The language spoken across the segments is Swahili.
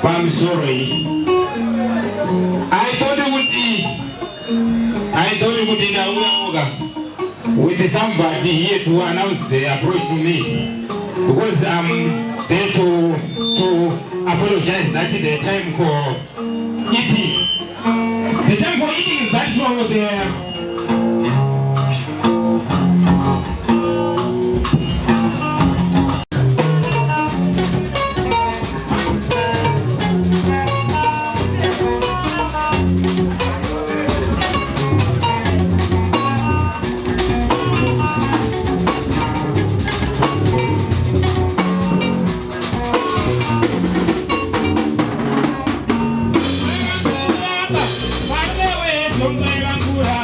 I'm sorry. I thought it would in with somebody here to announce the approach to me, because I'm there to apologize that the time for eating. The time for eating is that over there. Kachongwe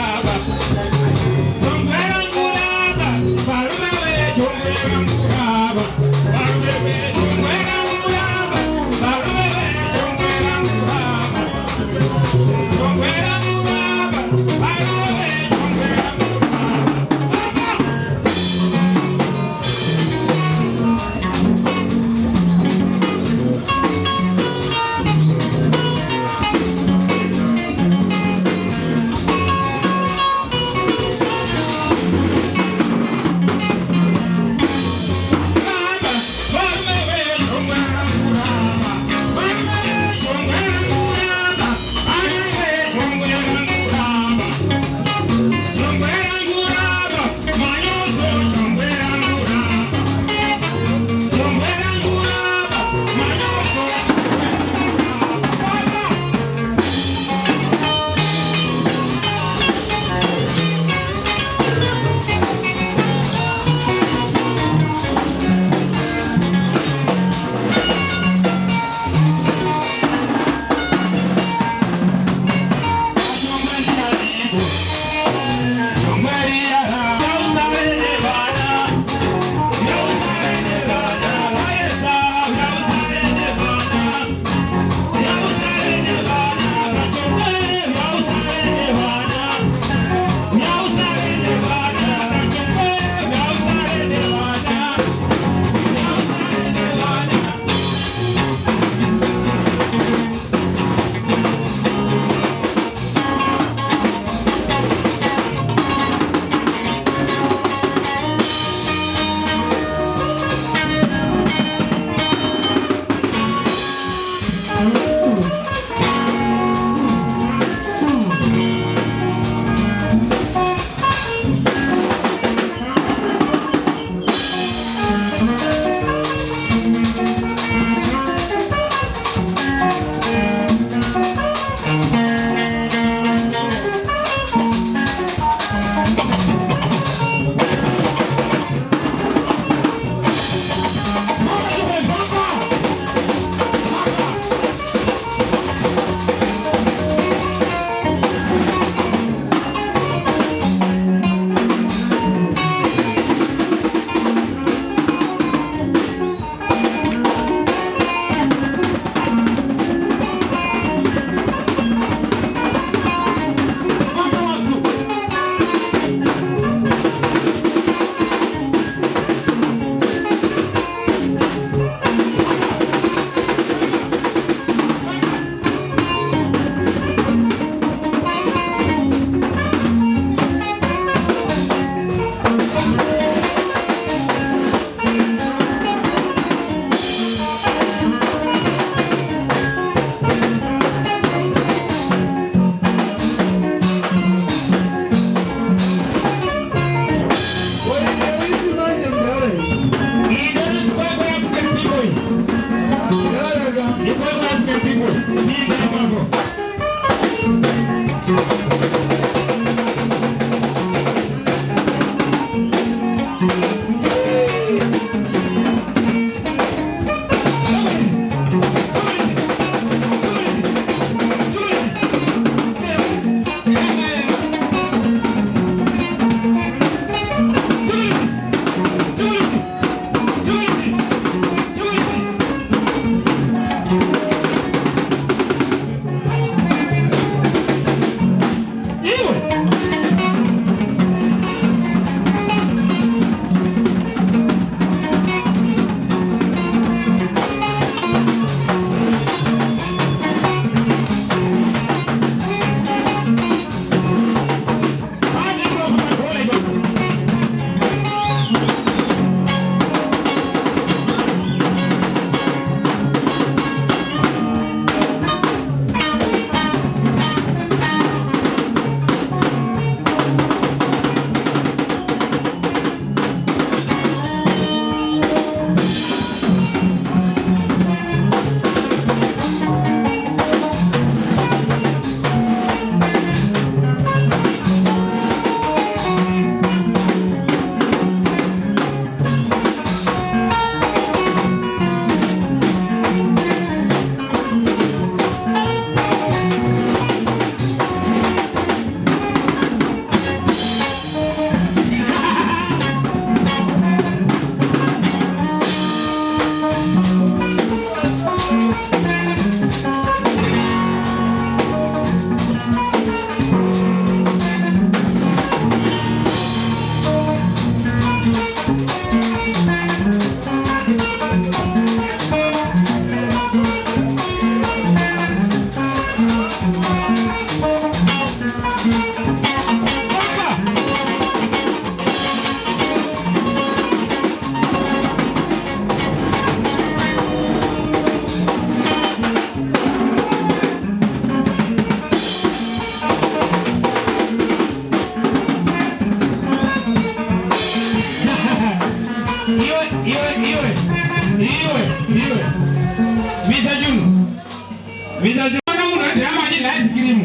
Visa jona muna drama ni ice cream.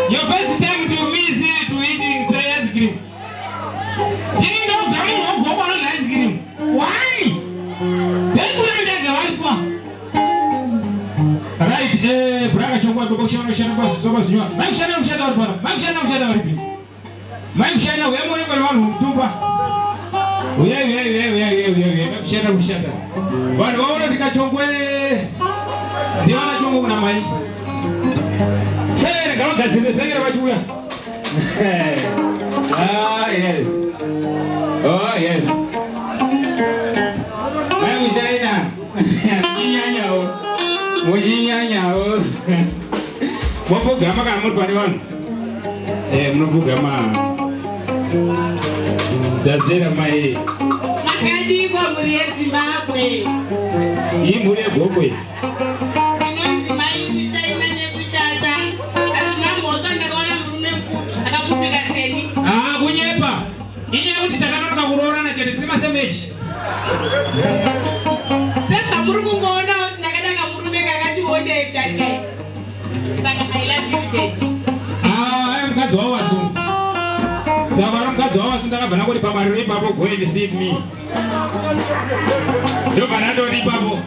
Your first time to miss to eating ice cream. Didn't know gari no go on ice cream. Why? Then we are the wife. Right, Braga Chongwe baba shana so bas nywa. Mam shana bana. Mam shana ripi. Mam shana we mo ni balwan mtumba. We mam shana. Bana wona Kachongwe. Diwana chongo na mai. Sere kama gazile sere bachuya. Ah yes. Oh yes. Mam shana. Nyanya o. Mujinyanya o. Mopo gama kama mutwani wan. Mnofu gama. Dazera mai. Makadi kwa muri Zimbabwe. Hii muri Gokwe. Inonzi mai kushai mene kushata. Asina mosha ndakaona murume mfupi akapfupika seni. Ah kunyepa. Inye kuti takanaka kurora na chete tima semeji. Sasa muri kungoona kuti ndakadaka murume kakati one darike. Saka I love you tete. Ah mukadzi wawasu. Saka mukadzi wawasu ndakabva kuti pabariro ipapo go and see me. Ndo banado ipapo.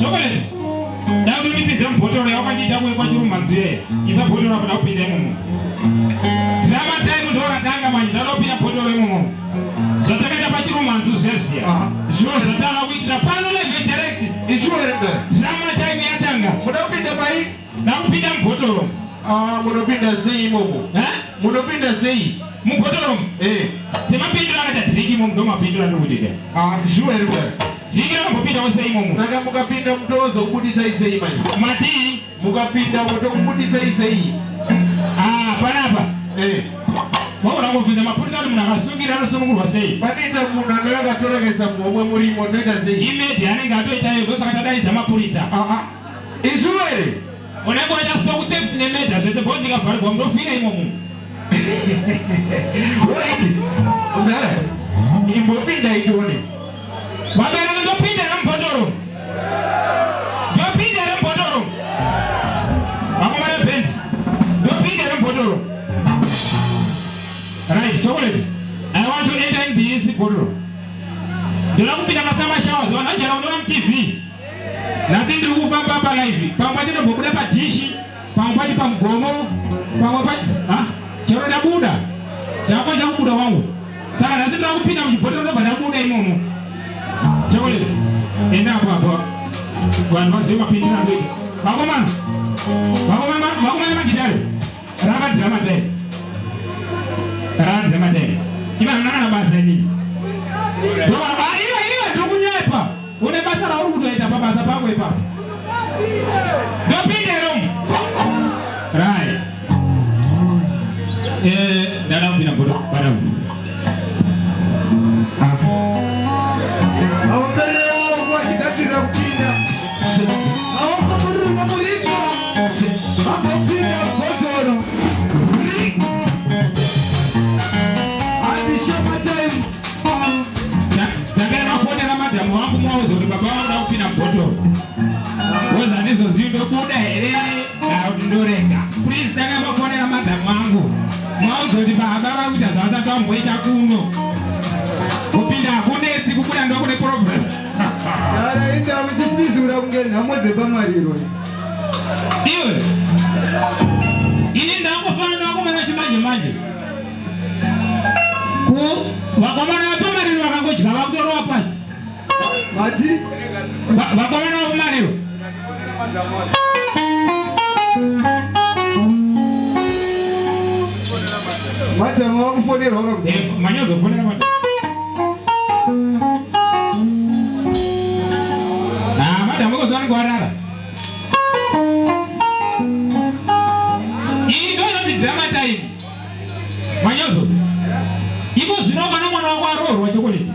chocolate. Now do you pizza bottle ya wakati tamu kwa chirumanzu ye. Isa bottle hapa na upinde mumu. Drama time ndo ratanga manje na upinde bottle mumu. Zataka pa chirumanzu zesia. Sure zataka wiki na pano le direct. Isure drama time yatanga. Muda upinde bai na upinde bottle. Munopinda sei mumu. Munopinda sei. Mupotoro. Sema pindura kada triki mumu ndo mapindura ndo kutete. Sure Jigira mupinda wasei mumu. Saka mukapinda mtozo kubudisa isei mani. Mati mukapinda moto kubudisa isei. Panapa. Mwana kufunza mapolisa ndo mnakasungira rusunguru wasei. Patita kuna ndo yakatolekeza momwe muri moto ita sei. Image anenge atoita yego saka tadai za mapolisa. Isure. Oneko aja stock theft ne meja sheze bondi ka fari kwa ndo fina imomu. Wait. Umara. Imbopinda ikione. Babera ndo pinda na mpodoro. Ndo pinda na mpodoro. Akomara bend. Ndo pinda na mpodoro. Right, chocolate. I want to enter in this mpodoro. Ndo kupinda masama showers wanaja naona TV. Nazindi kufamba hapa live. Pambaje ndo bobuda pa dishi, pambaje pa mgomo, pambaje chero da buda. Chako cha buda wangu. Sasa nazindi kupinda mjipoto ndo bada buda imomo. Chocolate. Enda hapo. Bwana wazima pinda ndo. Magoma magidare. Rama drama tena. Rama drama tena. Kima nana na baseni. Bwana iwe ndo kunyepa. Une basa la urudo ita baba za pangwe pa. Dopinde rom. Right. Dada mpina bodo para. Awapele kwa chikatira kupinda. Awapamuru na muricho. Awapinda botoro. Abishama time. Tagana kuone na madamu wangu mwaozo ni baba wangu na upina mpoto. Woza nizo zindo kuda hele na ndorenga. Please tagana kuone na madamu wangu. Mwaozo ni baba wangu sasa twamboita kuno. Kupinda kunezi kukula ndo kune problem. Ara ita mchipizura kungeni na moze bamariro. Iwe. Ini ndango fana wako mwana chimanje. Wakomana wapamariro wakangojika wakutoro wapasi. Mati? Wakomana wapamariro. Mata mwakufonera wakakuja. Manyozo fonera mata. Mata mwako zwani kwa harara. Hii ndo zi drama time. Manyozo. Iko zinoka na mwana wako aroro wa chocolate.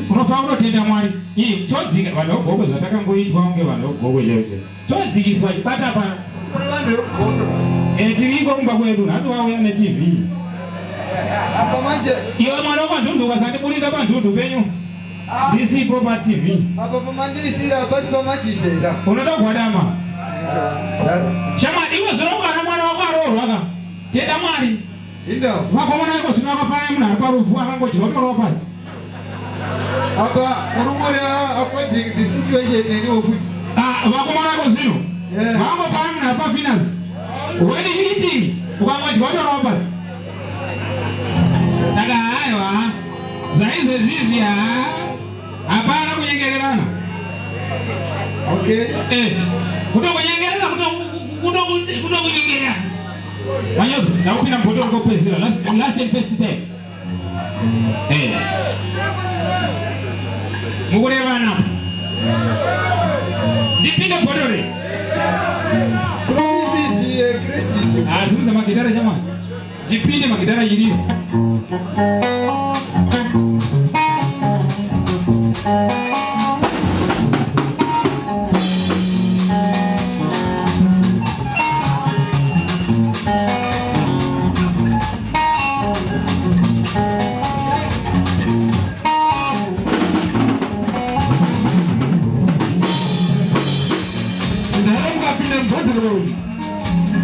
Unofa unotenda mwari. Hii chodzika vanhu vogogo zvataka ngoitwa unge vanhu vogogo chaicho. Chodzikiswa chibata pana. Tiriko kumba kwedu nhasi wauya neTV. Apa manje iwe mwana wako Ndundu ukasandibudisa pa Ndundu penyu. DC proper TV. Apa pamandisira basi pamachisera. Unoda kwadama. Chama iwe zinoka na mwana wako aroro aka. Tenda mwari. Indo. Wakomana yako sinakafanya muna parufu akangochotoro pasi. Apa urumura according the situation neni ofuti. Wakomana yako zino. Wango pamu na pa finance. When you eating, ukangochotoro pasi. Saka hayo zaizo zizi hapana kunyengererana. Okay. Kutokunyengerera kutokunyengerera. Manyozo, na upina mpoto kwa pesa last and first time. Mugure bana. Dipinde podore. Promise is a great. Simuza makidara jamaa. Dipinde makidara yiri.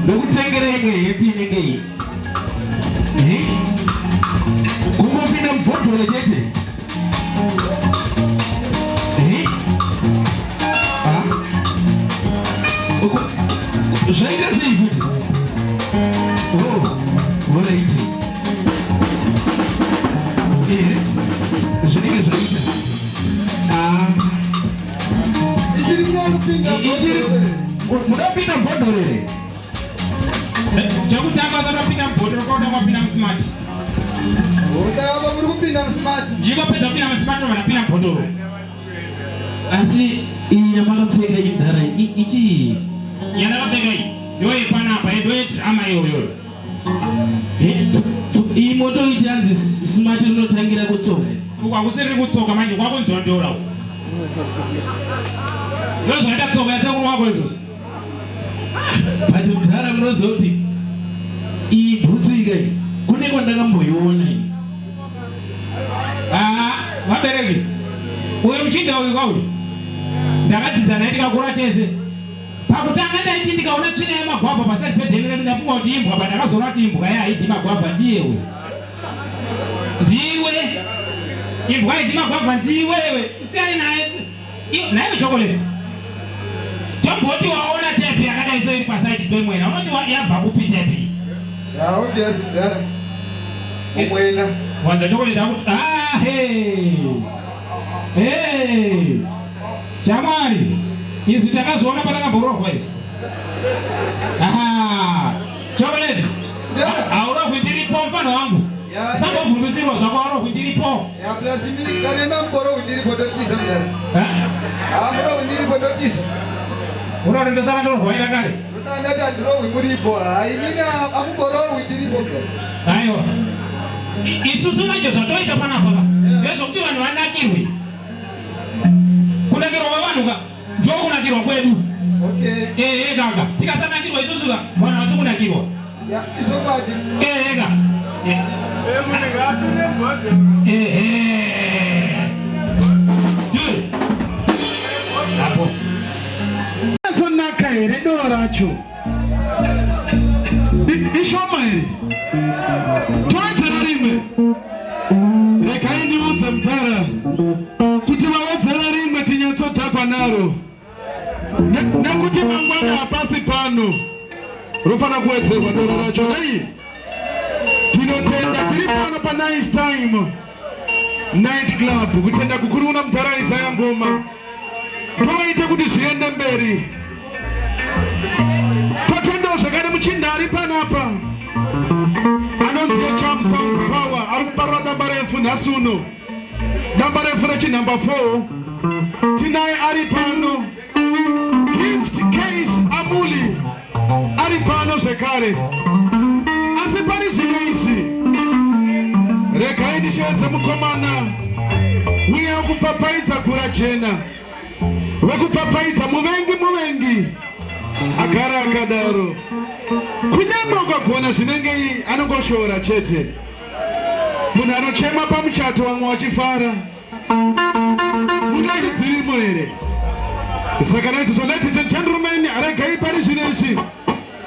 Look tengerenge yetinenge. Uko pina mpoto lejete. Zvaita sei kuti? Oh, waraiti. Zvinenge zvaita. Munopinda bhodhoro here? Chekutanga zapinda bhodhoro kauda kwapinda musmart. Usayamba muri kupinda musmart. Jikopedza kupinda musmart vanapinda bhodhoro. Asi iyi yamakapfeka indara ichi Yandakapfeka iyi ndoye panapa ndoye drama iyoyo. Iyi moto iti yanzi smart inotangira kutsoka. Kwakusiri kutsoka manje kwakunzondora. Ndozvaita tsoka yasekuru wako izvo. But mudhara munozoti iyi bhutsu ikai kune kwandakamboiona iyi. Vabereki uyo muchinda uyu kwauyu ndakadzidza naye tikakura tese. Pakutanga ndaiti ndikaona tsvina yemagwavha pasati pedhenere ndafunga kuti imbwa pa ndakazoona kuti imbwa yaiti magwavha ndiye uyu. Ndiwe imbwa yaiti magwavha ndiwewe usiyani naye naye chocolate. Tomboti waona tepi yakadai so iri pasaiti pemwena unoti yabva kupi tepi? Obvious ndara. Umwena. Wanza chocolate akuti hey. Shamwari. Isu takazoona patakabhororwa izvi. Chocolate. Aura kuitiripo mfano wangu. Sambovhundusirwa zvako aura kuitiripo. Ya plus mimi kanema mboro kuitiripo ndotiza ndara. Mboro kuitiripo ndotiza. Unoenda saka ndorwaira kare. Usanda ndati ndiro kuitiripo. Inina akumboro kuitiripo. Aiwa. Isusu manje zvatoita panapa. Ngezvokuti vanhu vanakirwe. Kunakirwa kwavanhu ka ndio kunakirwa kwedu. Okay. Kaka. Tikasanakirwa isusu ka mwana wasi kunakirwa. Ya isokati. Kaka. Mune ngapine bhodho. Hapo. Sonaka here doro racho. Ishoma here. Toita rimwe. Rekaindi udza mutara. Kuti vawedzera rimwe tinyatsotakwa naro. Nekuti mangwana hapasi pano. Rofana kuwedzerwa doro racho dai. Tinotenda tiri pano pa nice time. Night club kutenda kukuruna mutara Isaya Ngoma. Toita kuti zviende mberi. Totenda zvakare muchinda ari panapa. Anonzi Chamsounds power ari kuparura damba refu nhasi uno. Damba refu rechinhamba 4. Tinaye ari pano. Gift case Amuly ari pano zvekare. Asi pani zvino izvi. Regai ndisvedze mukomana uya wekupfapfaidza gura jena. Wekupfapfaidza muvengi agara akadaro. Kunyama ukagona zvinenge anongoshora chete. Munhu anochema pamuchato wamwe wachifara. Mungati dzirimo here. Saka naizvozvo ladies and gentlemen, regai pari zvino izvi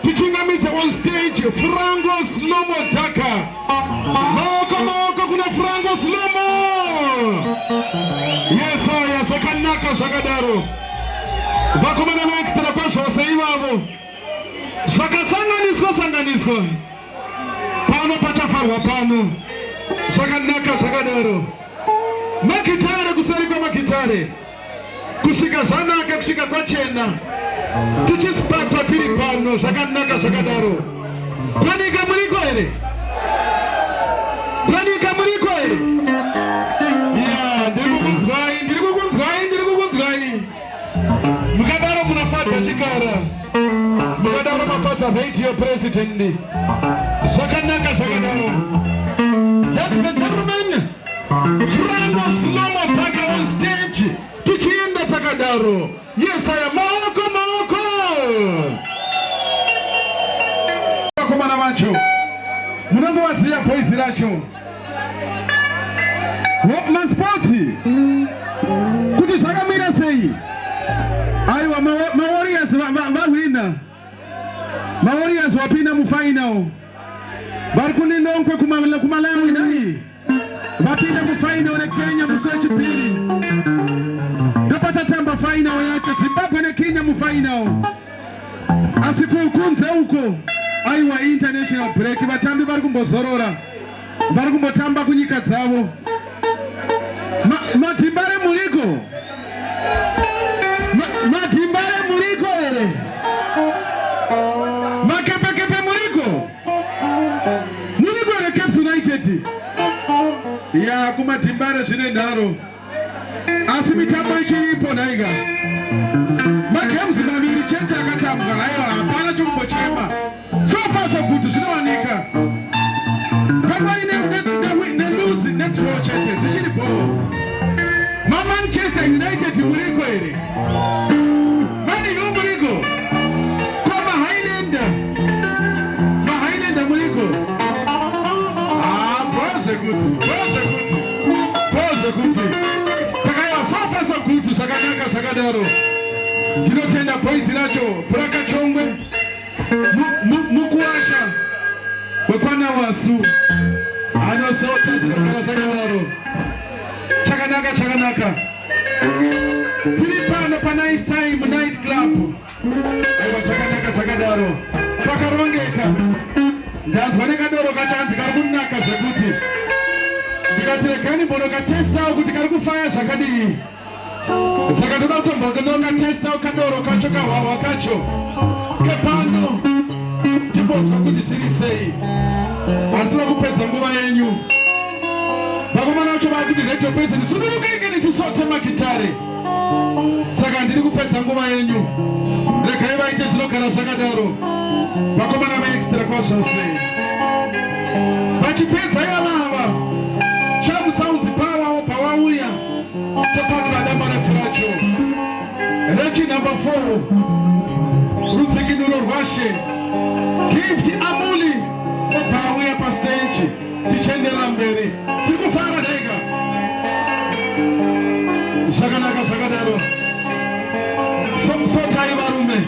tichingamidza on stage Franco Slomo Dhaka. Maoko kuna Franco Slomo. Yes, aya zvakanaka zvakadaro. Vakomana vaextra kwazvose ivavo. Zvakasanganiswa. Pano pachafarwa pano. Zvakanaka zvakadaro. Magitare kuseri kwamakitare. Kusvika zvanaka kusvika kwachena. Tichisipakwa tiri pano zvakanaka zvakadaro. Kwanika muriko here? Ya, ndiri kukunzwai. Mukadaro munafadza chikara. Mukadaro mafadza radio president. Zvakanaka zvakadaro. Ladies and gentlemen, Franco Slomo Dhaka on stage. Tichienda takadaro. Yes, I am maoko. Vakomana vacho. Munongovaziva boys racho. Masportsi. Kuti zvakamira sei? Aiwa Warriors vahwina. Warriors wapinda mufinal. Vari kunindongwe kumalawi nai. Vapinda mufinal neKenya musi wechipiri. Ndopachatamba final yacho Zimbabwe neKenya mufinal. Asi kukunze uko aiwa international break vatambi vari kumbozorora vari kumbotamba kunyika dzavo. Matimbare muriko? Matimbare muriko ere? Makepekepe muriko? Muriko ere Caps United? Ya kumatimbare zvine nharo. Asi mitambo ichiripo nhaiga. Magames maviri chete akatambwa, aiwa hapana chokumbochema. So far so good, zvinowanika. Pangwani neluzi nedraw chete zvichiripo. Manchester United muriko ere? Mani yo muriko? Kwa Highlander muriko? Boze kuti. Sakaiwa so far so good, zvakanaka zvakadaro. Tinotenda boys racho Kachongwe mukuwasha wekwana wasu anosota zvinogara zvakadaro. Chakanaka. Tiri pano pa nice time night club. Aiwa chakanaka zvakadaro. Pakarongeka. Ndanzwa nekadoro kachanzi kari kunaka zvekuti. Ndikati rekani mbonoka testa kuti kari kufaya zvakadii. Saka toda kutombonoka testa kadoro kacho kahwawa kacho. Kepano timbozwa kuti zviri sei. Asina kupedza nguva yenyu. Vakomana vacho vakuti radio person sundurukaike nitisote magitare. Saka ndiri kupedza nguva yenyu. Regai vaite zvinogara zvakadaro. Vakomana vaextra kwazvose. Vachipedza ivava Chamsounds power pawauya topano vadamba refuracho. Rechi number 4 rutsikinuro rwashe gift Amuly opauya pa stage tichendera mberi tikufara daika zvakanaka zvakadaro somusotai varume.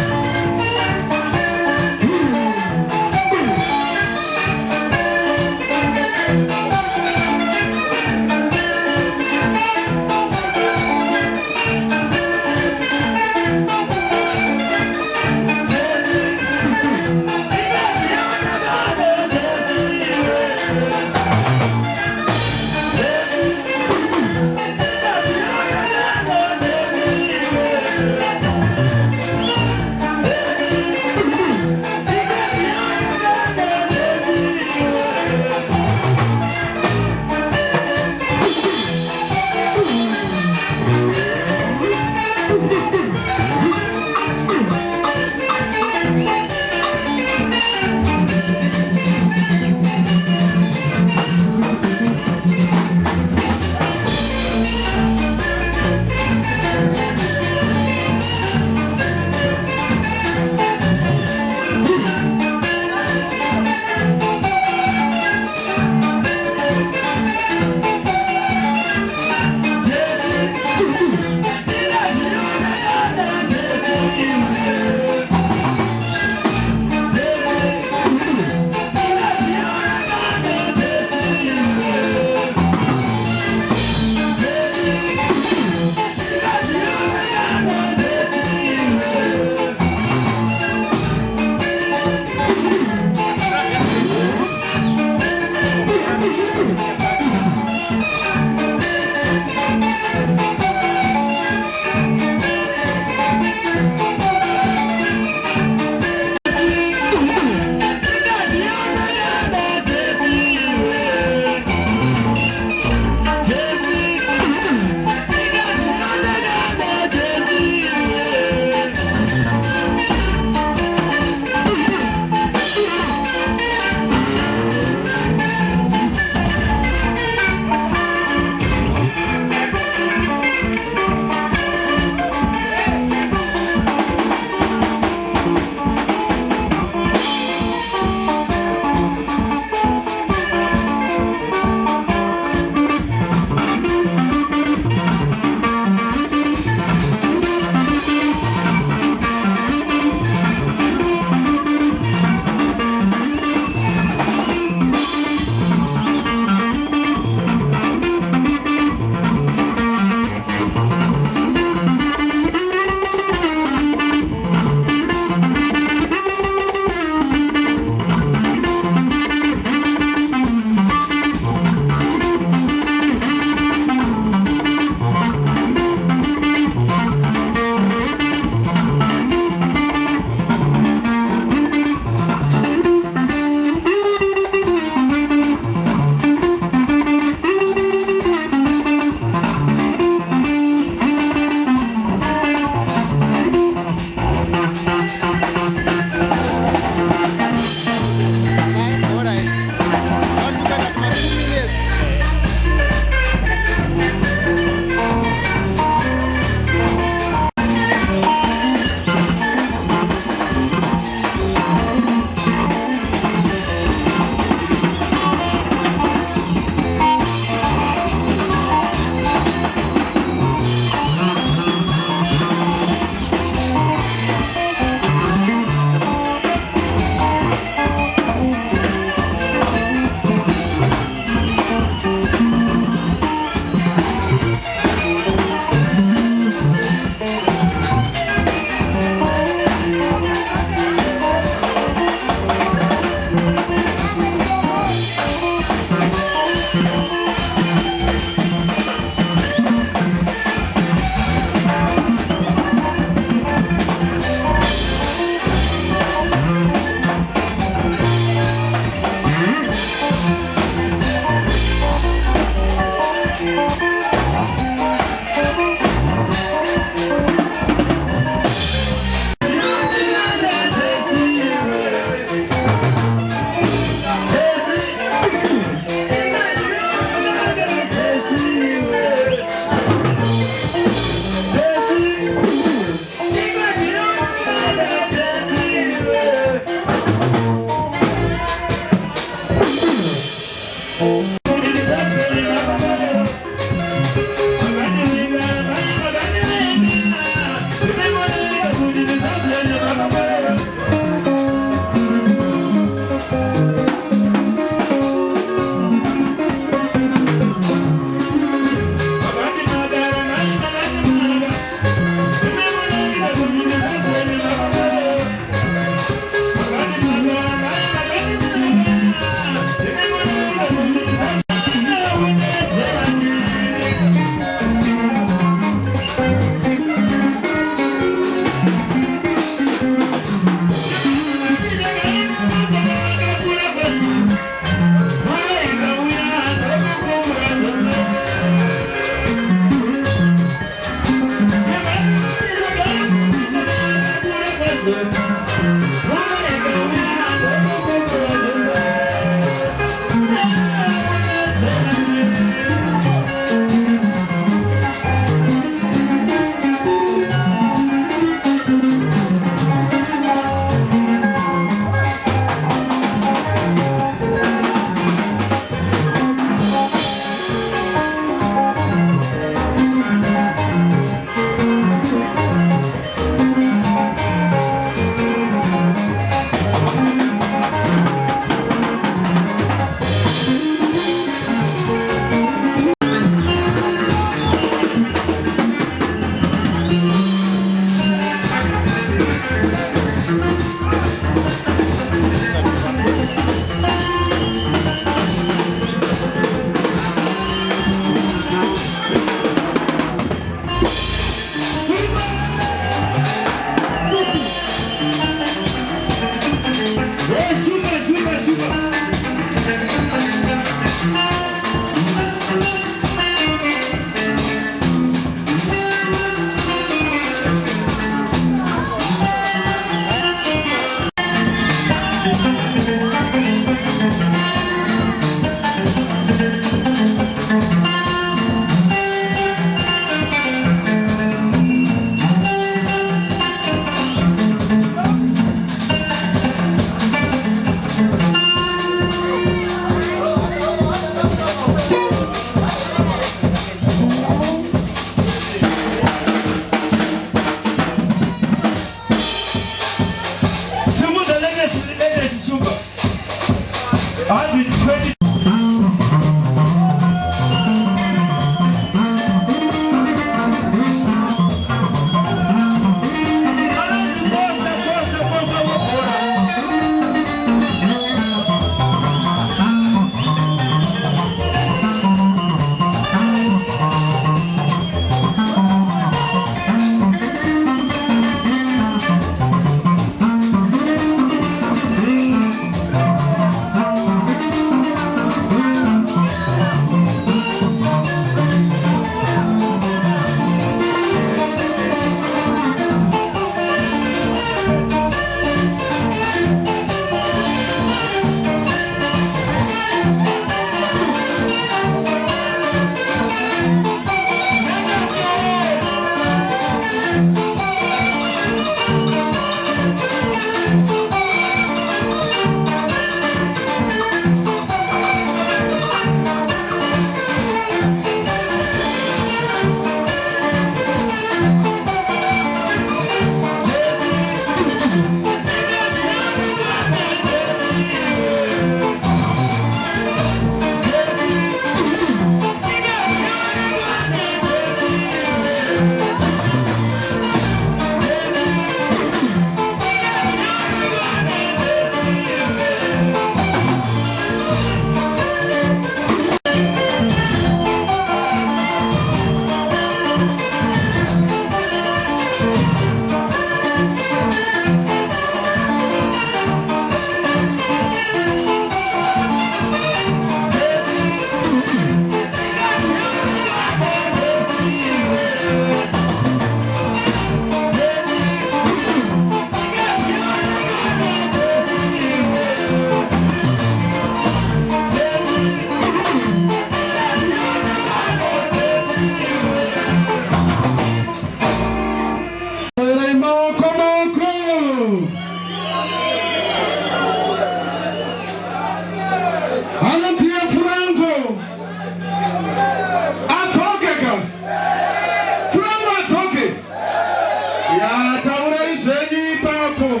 wako.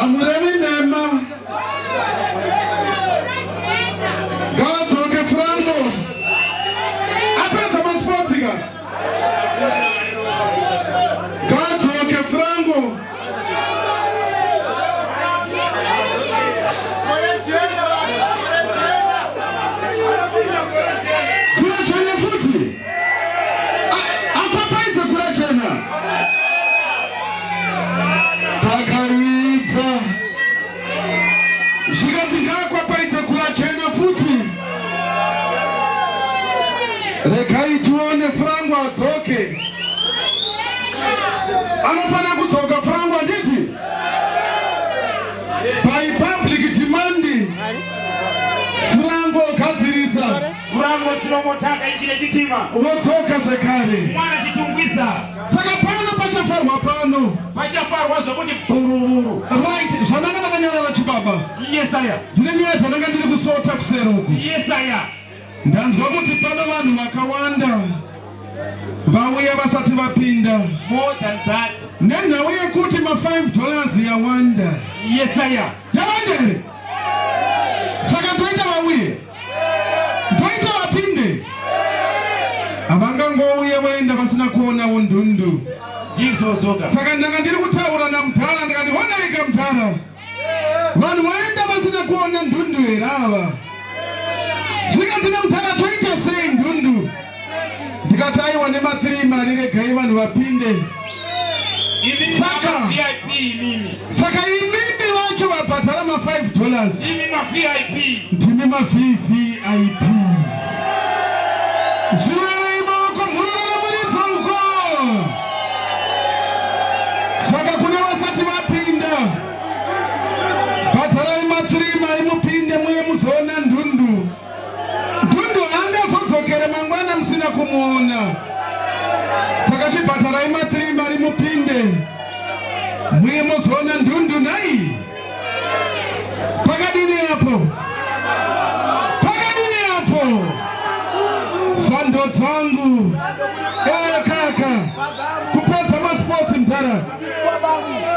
Amuly nema. Kachongwe Franco. Apeta masportiga. Kachongwe Franco. Rekai tuone Franco atoke. Anofana kutoka Franco nditi. By public demand. Franco kadirisa. Franco Slomo taka ichile chitima. Wotoka sekare. Mwana chitungwiza. Saka pano pachafarwa pano. Pachafarwa zokuti bururu. Right, zvananga nakanyarara chibaba. Yes aya. Ndinenge dzananga ndiri kusota kuseruku. Yes aya. Ndanzwa kuti pana vanhu vakawanda vauya vasati vapinda. More than that. Nenhau yekuti $5 yawanda. Yes aya. Yawanda here. Saka toita vauye. Toita vapinde. Havangangouye vaenda vasina kuonawo Ndundu. Jesus oka. Saka ndanga ndiri kutaura namutara ndikati wanaika mutara. Vanhu vaenda vasina kuona Ndundu here ava. Zvikazina mutara toita sei Ndundu. Ndikati aiwa nema3 mari regai vanhu vapinde. Saka imimi vacho vabhadhara $5. Imi ma-VIP. Ndimi ma-VIP. Zvirei maoko mhurira muridza uko. Saka kune vasati vapinda, bhadharai ma3 mari mupinde muye muzoona Ndundu. Ndundu angazodzokere mangwana musina kumuona. Saka chibhadharai ma3 mari mupinde muye muzoona Ndundu nai. Pakadini hapo. Pakadini hapo. Sando dzangu. Kaka. Kupedza masports mtara.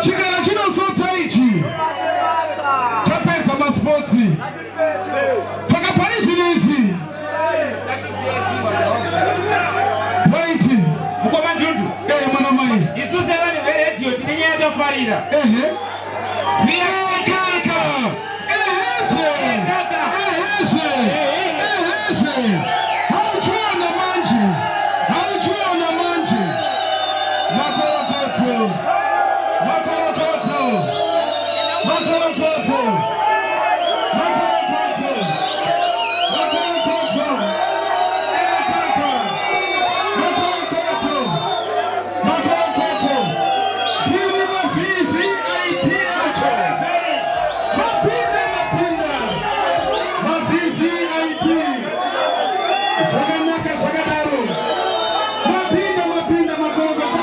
Chikara chinosota ichi. Chapedza masports. Saka pani zvinezvi. Wait. Mukoma Ndundu. Mwana mai. Isuse vanhu veredio tinenyaya tafarira. Kaka. Hauchiona manje. Makorokoto. Dini mavivi aipiacho. Mapinda. Mavivi aipi. Zaganaka zagadaro. Mapinda makorokoto.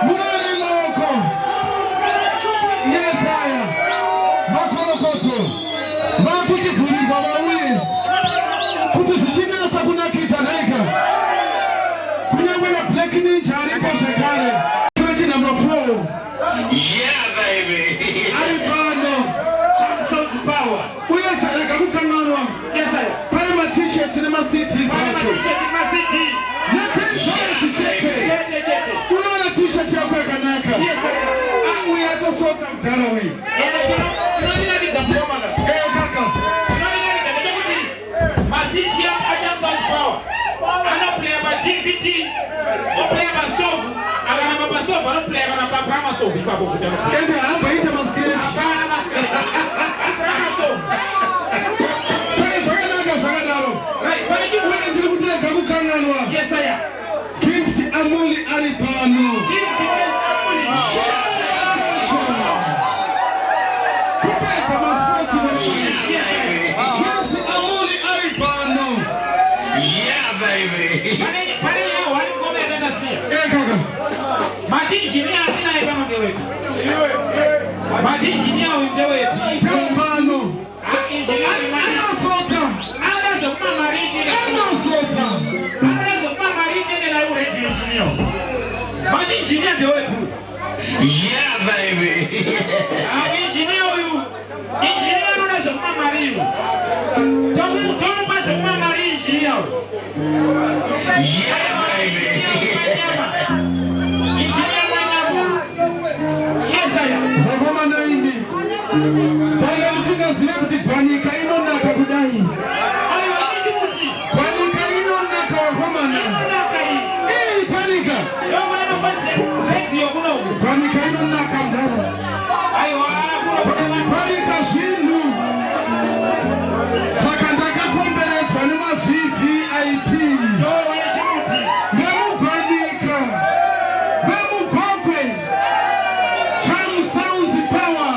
Munani maoko. Yes aya. Makorokoto. Makuchifurirwa vauye. Kuti zvichinatsa kunakidza naika. Kunyangwe na Black Ninja aripo zvekare. Stretch number 4. Yeah baby. Ari pano. Chamsounds power. Uye chareka kukanganwa. Yes sir. Pane ma-t-shirts nema-CDs acho. $10 chete. Unoona t-shirt yako yakanaka. Yes sir. Uye atosota mudhara uyu. Tinodinakidza mukoma. Kaka. Masiti Chamsounds power. Anoplaya pa-DVD. Oplaya pa-stove. Akana pa-stove anoplaya kana pa-stove ipapo kuti anoplaya. Ende hamba ita masketi. Hapana masketi. Pa-stove. Saka zvakanaka zvakadaro. Uye ndiri kuti rega kukanganwa. Yes sir. Gift Amuly ari pano. Kupedza masports Gift Amuly ari pano. Yeah baby. Kaka. Majinjinia wewe. Pano. Anosota. Anasoma mariji. Anosota. Anasoma mariji na Injinia huyu. Injinia unaweza kuma marimu. Tomu kwa kuma marimu injinia huyu. Injinia mwenyamu. Yes, I am. Wagoma na indi. Panga msinga zilebuti panika ino na kakudai. Panika ino na kawagoma na. Panika. Panika ino na kamdara. Panika shindu. Sakandaka kumbele twanima VVIP. Bemu Panika. Bemu Gokwe. Chamsounds power.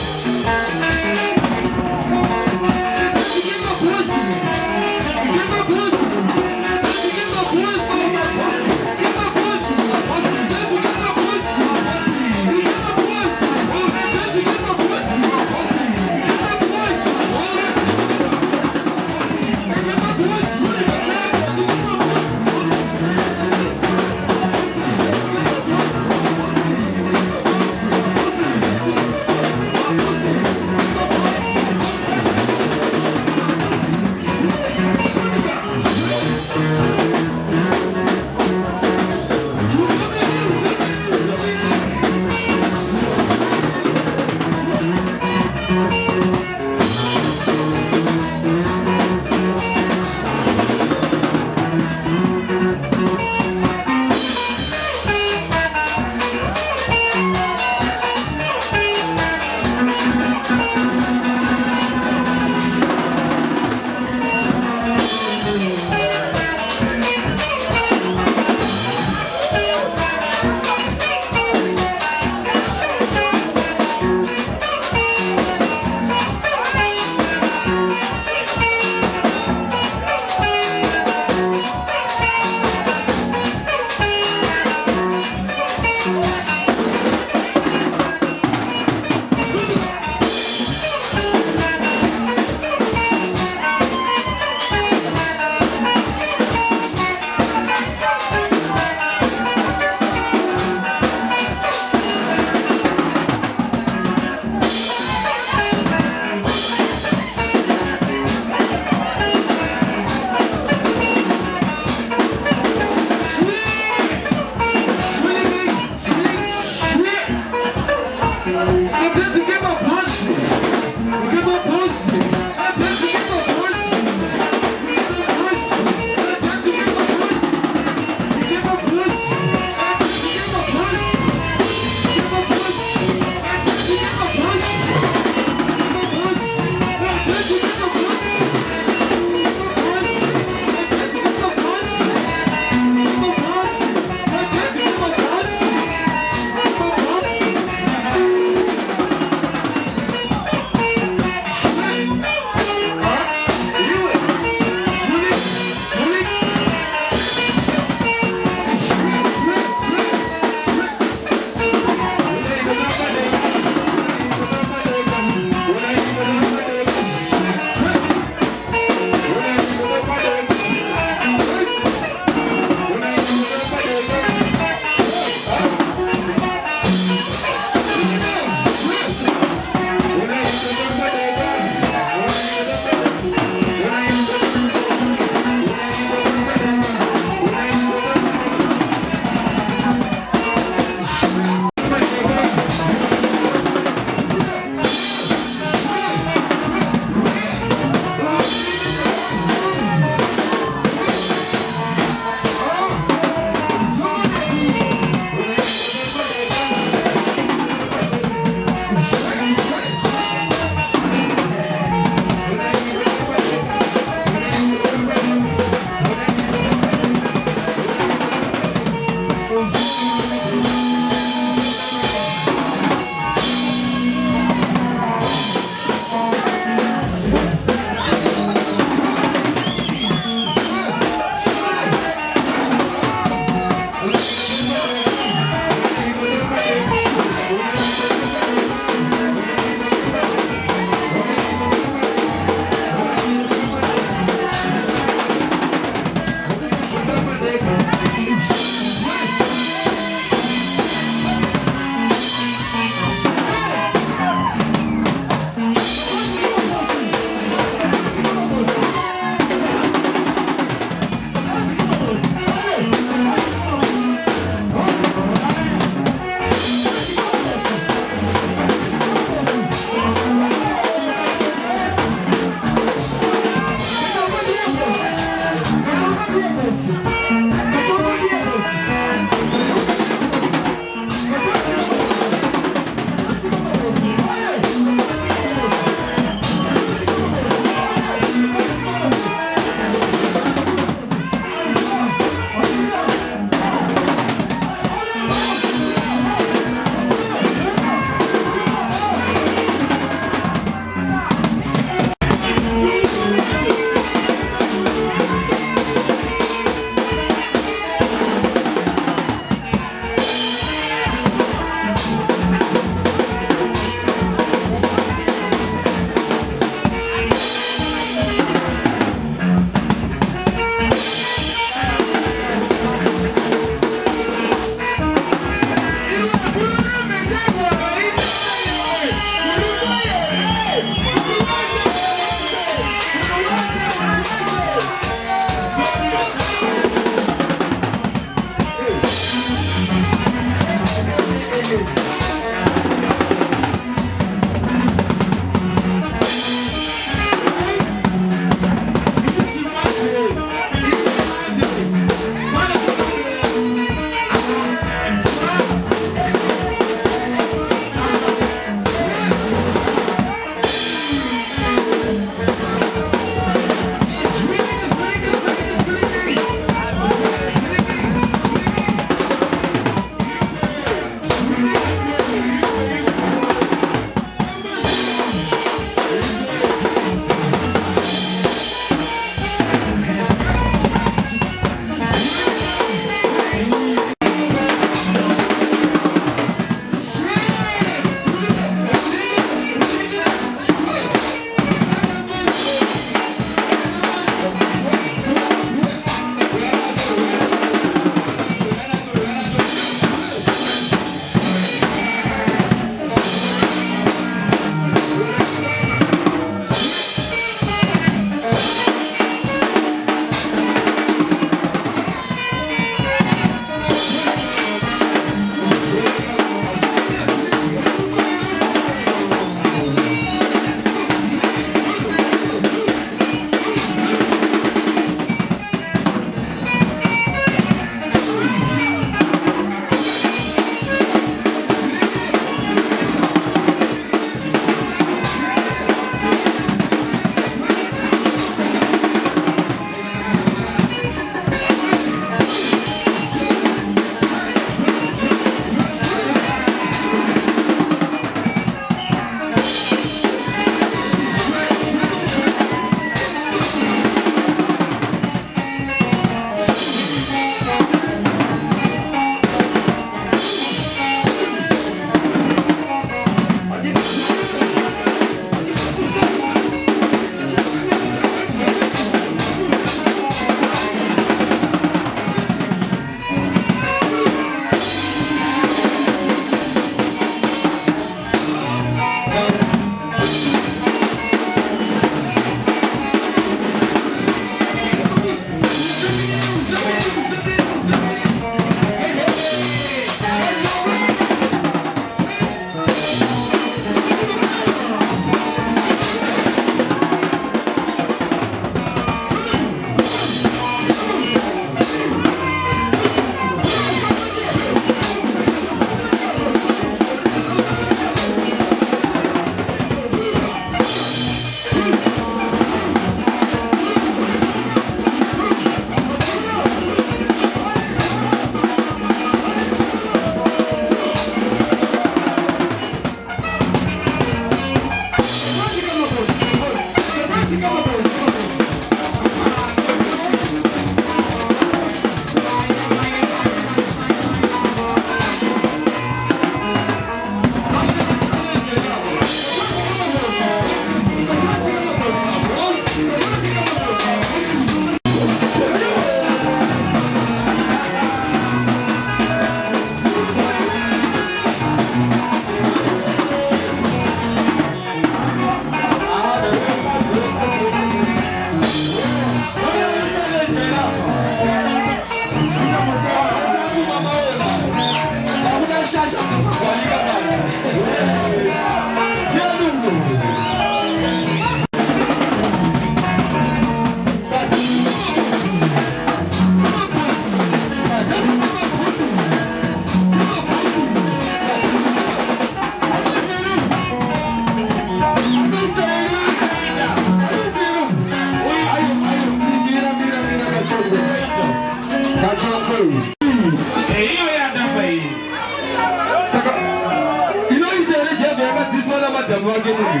yakadziswa namadhamu wake munhu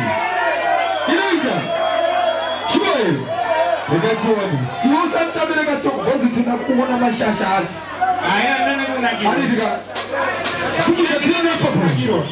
inoita shuwa iri rekatiwani iwe usamutambire Kachongwe bhozi tinoda kuona mashasha acho arivika kuiatinapapagiro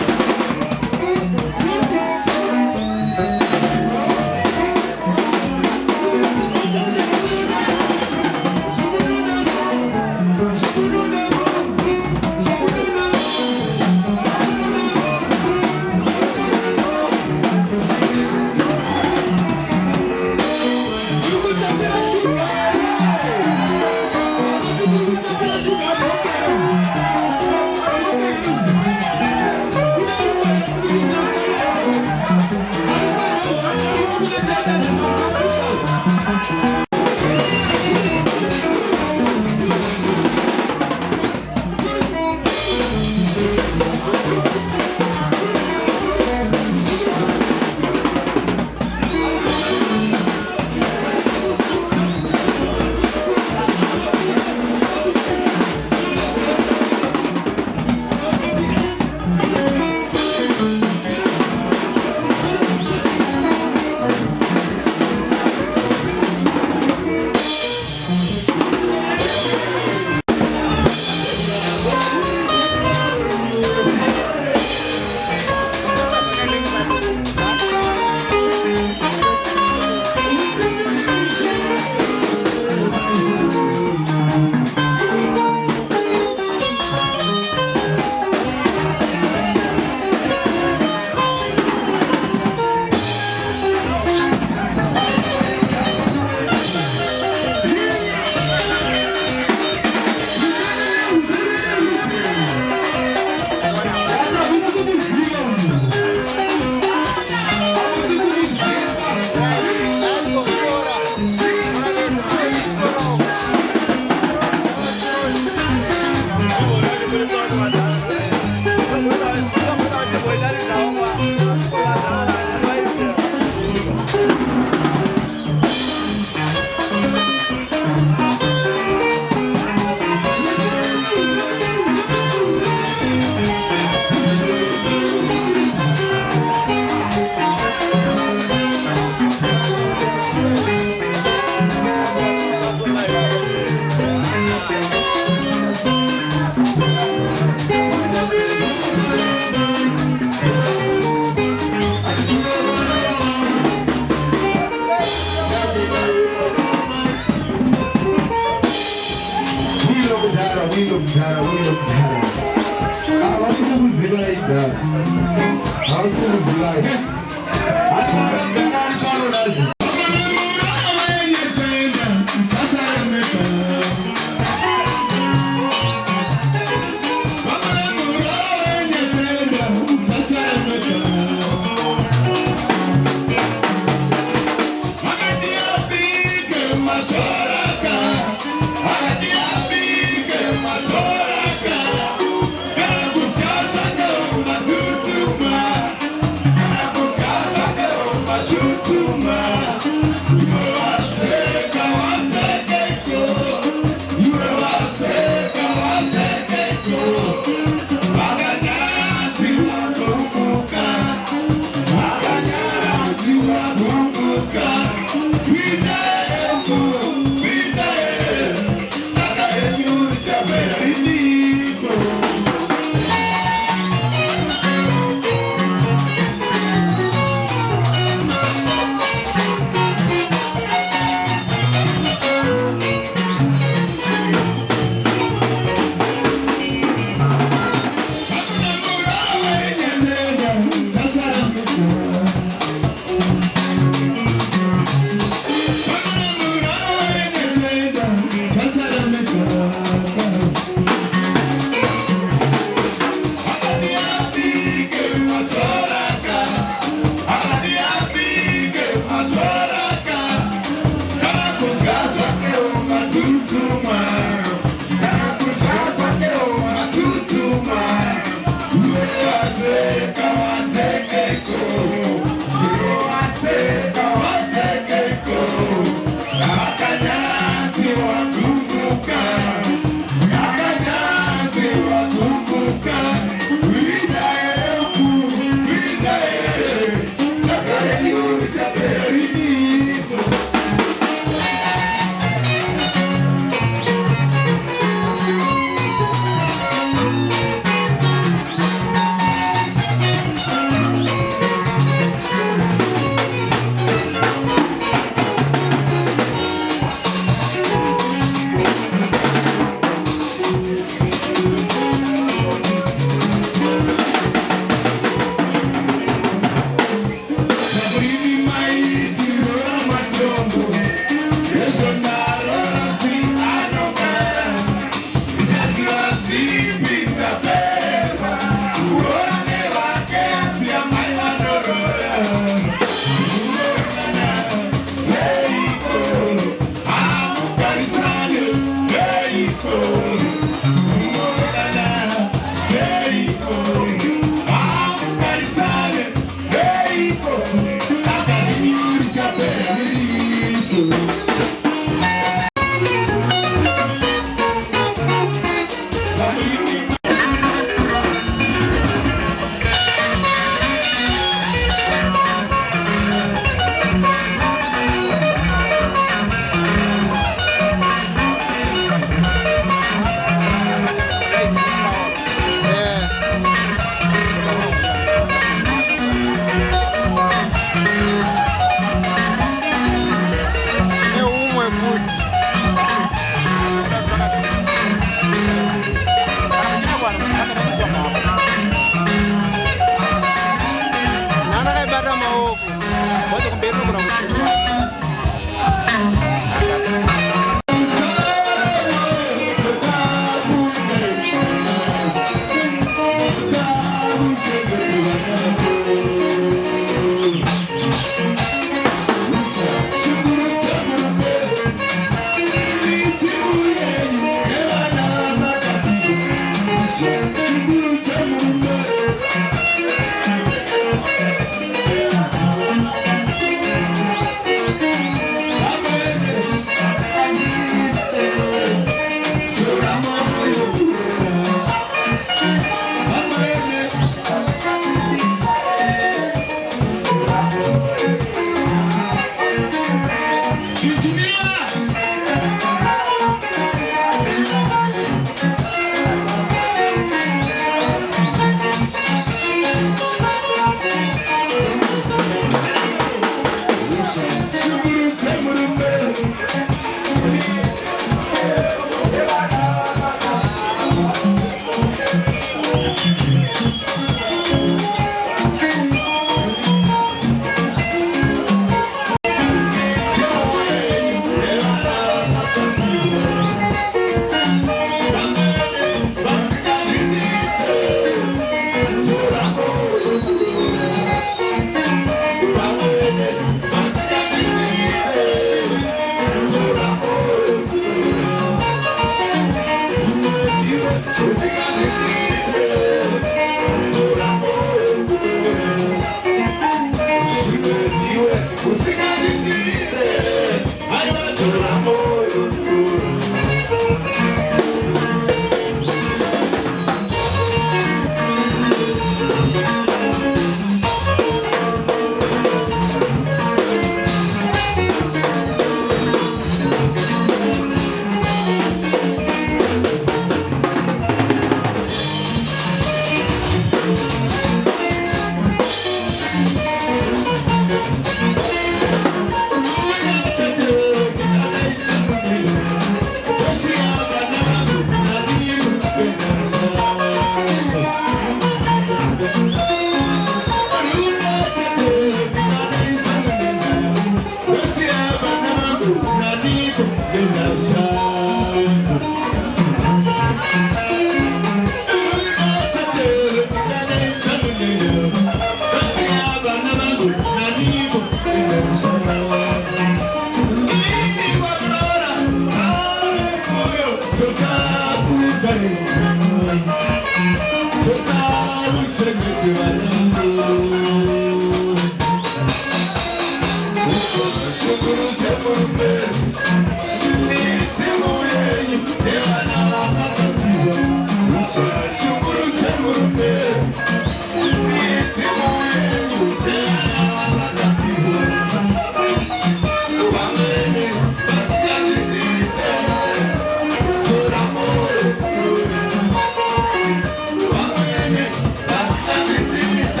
This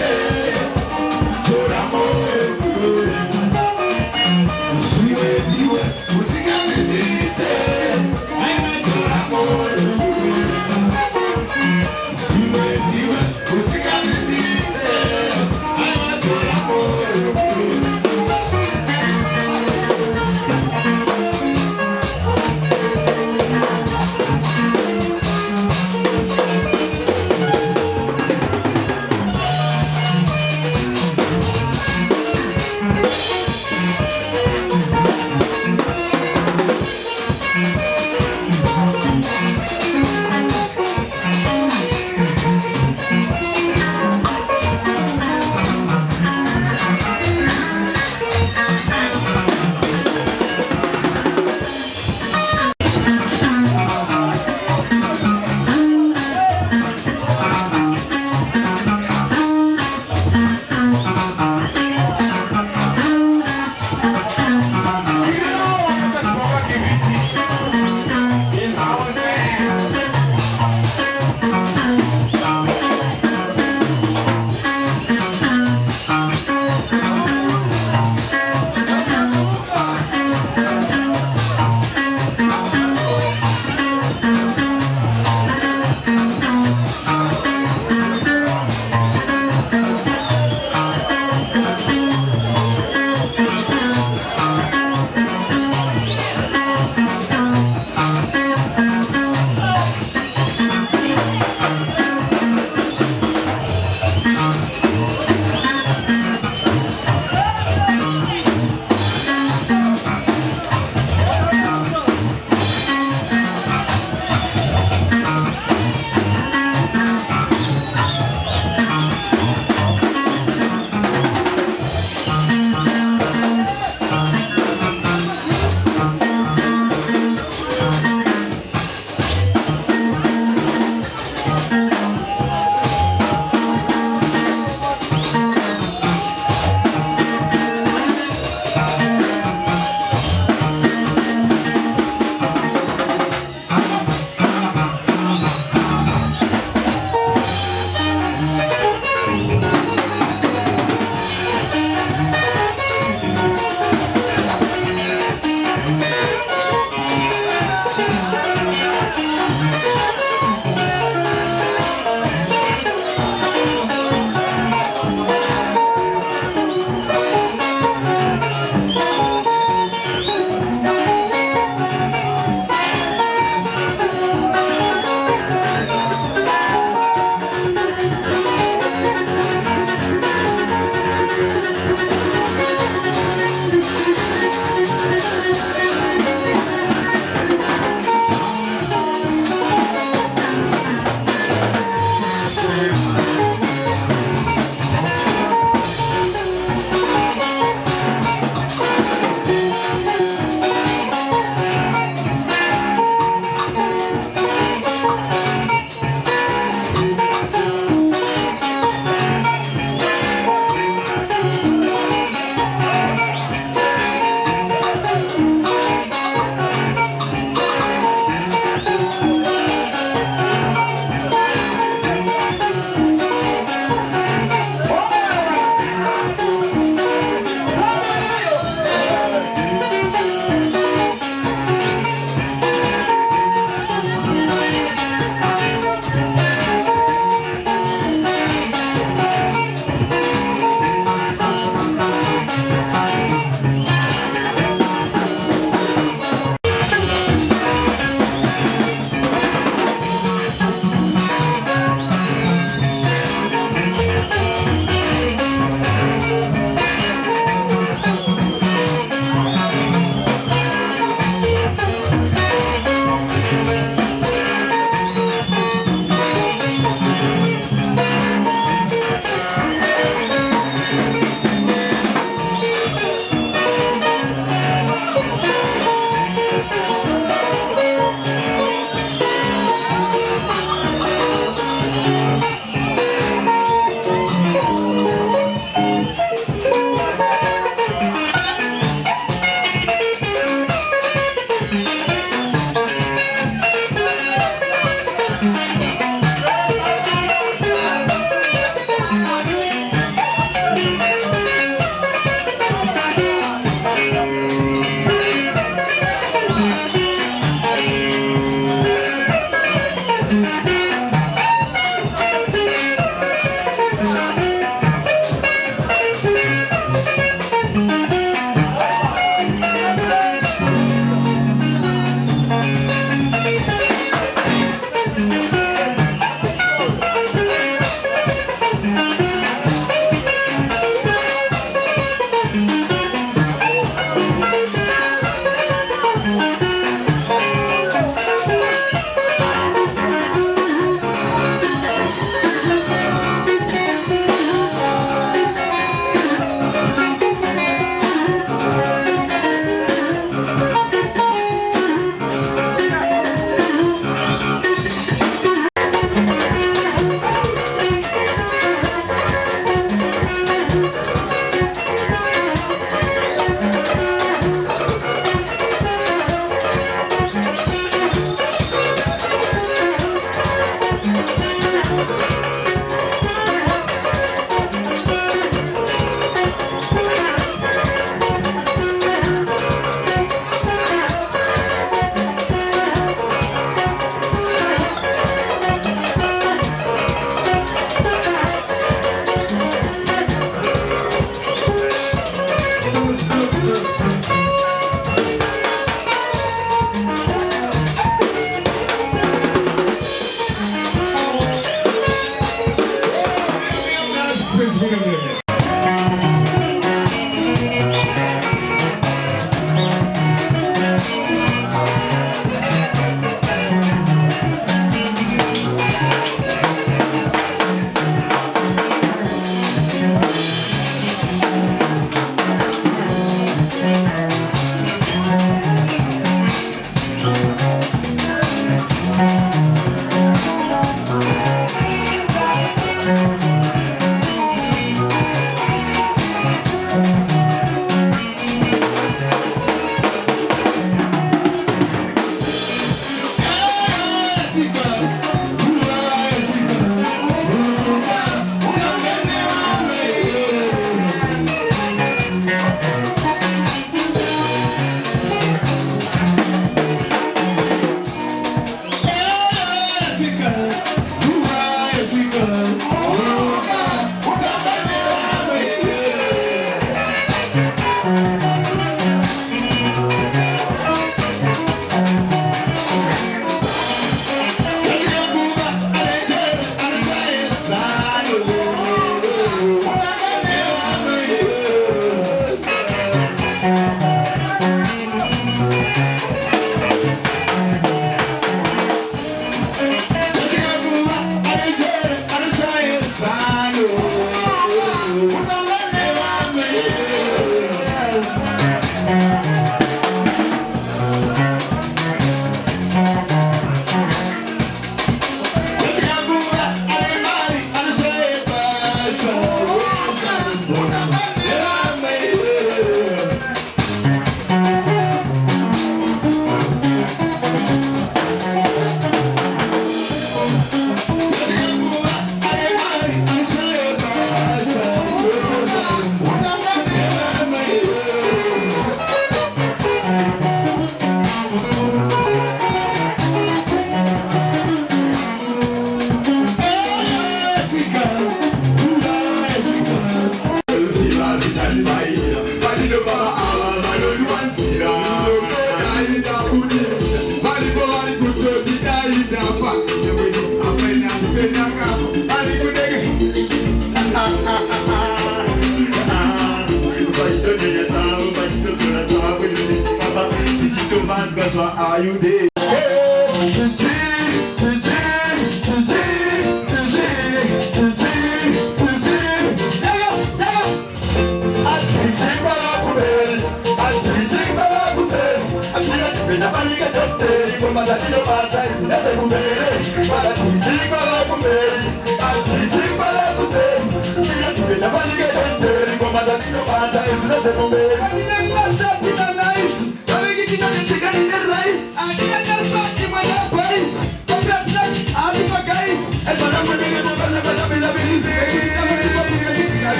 Are you there?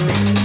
Thank you.